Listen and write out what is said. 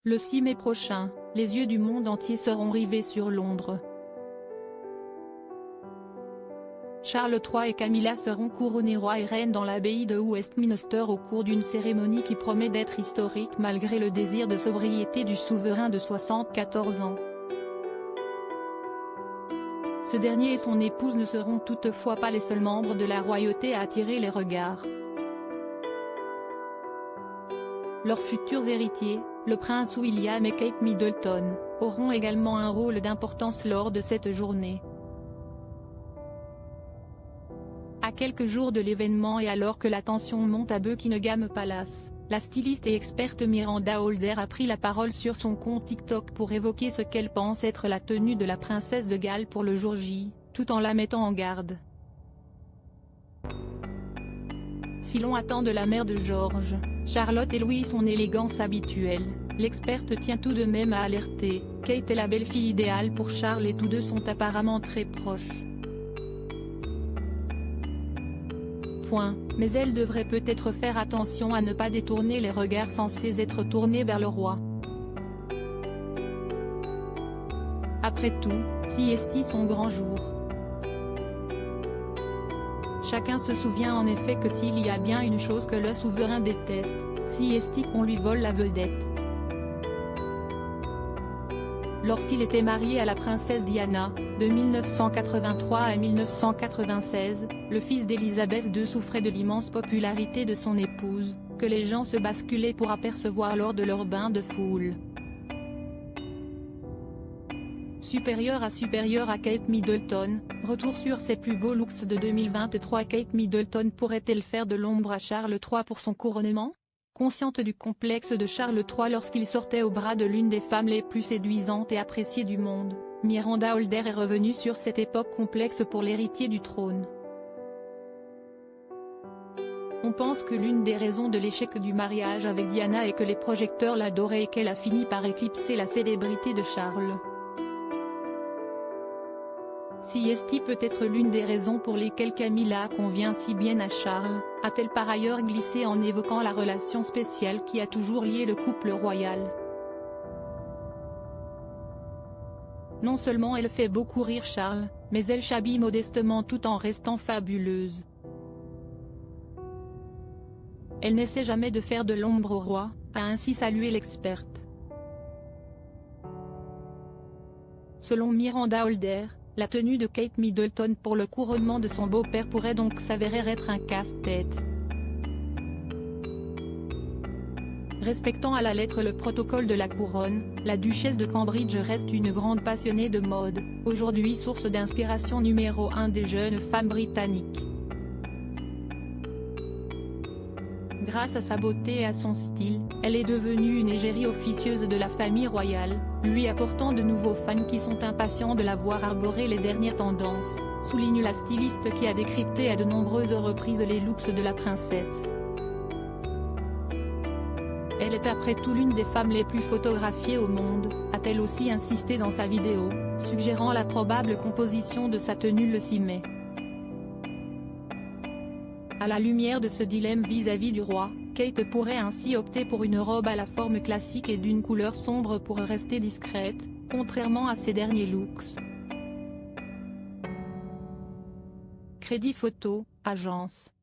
Le 6 mai prochain, les yeux du monde entier seront rivés sur Londres. Charles III et Camilla seront couronnés roi et reine dans l'abbaye de Westminster au cours d'une cérémonie qui promet d'être historique malgré le désir de sobriété du souverain de 74 ans. Ce dernier et son épouse ne seront toutefois pas les seuls membres de la royauté à attirer les regards. Leurs futurs héritiers, le prince William et Kate Middleton, auront également un rôle d'importance lors de cette journée. À quelques jours de l'événement et alors que la tension monte à Buckingham Palace, la styliste et experte Miranda Holder a pris la parole sur son compte TikTok pour évoquer ce qu'elle pense être la tenue de la princesse de Galles pour le jour J, tout en la mettant en garde. Si l'on attend de la mère de George, Charlotte et Louis son élégance habituelle, l'experte tient tout de même à alerter, Kate est la belle-fille idéale pour Charles et tous deux sont apparemment très proches. Mais elle devrait peut-être faire attention à ne pas détourner les regards censés être tournés vers le roi. Après tout, si est son grand jour. Chacun se souvient en effet que s'il y a bien une chose que le souverain déteste, si est qu'on lui vole la vedette. Lorsqu'il était marié à la princesse Diana, de 1983 à 1996, le fils d'Élisabeth II souffrait de l'immense popularité de son épouse, que les gens se basculaient pour apercevoir lors de leur bain de foule. Supérieure à Kate Middleton, retour sur ses plus beaux looks de 2023. Kate Middleton pourrait-elle faire de l'ombre à Charles III pour son couronnement ? Consciente du complexe de Charles III lorsqu'il sortait au bras de l'une des femmes les plus séduisantes et appréciées du monde, Miranda Holder est revenue sur cette époque complexe pour l'héritier du trône. On pense que l'une des raisons de l'échec du mariage avec Diana est que les projecteurs l'adoraient et qu'elle a fini par éclipser la célébrité de Charles. Si est peut être l'une des raisons pour lesquelles Camilla convient si bien à Charles, a-t-elle par ailleurs glissé en évoquant la relation spéciale qui a toujours lié le couple royal. Non seulement elle fait beaucoup rire Charles, mais elle s'habille modestement tout en restant fabuleuse. Elle n'essaie jamais de faire de l'ombre au roi, a ainsi salué l'experte. Selon Miranda Holder, la tenue de Kate Middleton pour le couronnement de son beau-père pourrait donc s'avérer être un casse-tête. Respectant à la lettre le protocole de la couronne, la duchesse de Cambridge reste une grande passionnée de mode, aujourd'hui source d'inspiration numéro 1 des jeunes femmes britanniques. Grâce à sa beauté et à son style, elle est devenue une égérie officieuse de la famille royale, lui apportant de nouveaux fans qui sont impatients de la voir arborer les dernières tendances, souligne la styliste qui a décrypté à de nombreuses reprises les looks de la princesse. Elle est après tout l'une des femmes les plus photographiées au monde, a-t-elle aussi insisté dans sa vidéo, suggérant la probable composition de sa tenue le 6 mai. À la lumière de ce dilemme vis-à-vis du roi, Kate pourrait ainsi opter pour une robe à la forme classique et d'une couleur sombre pour rester discrète, contrairement à ses derniers looks. Crédit photo, agence.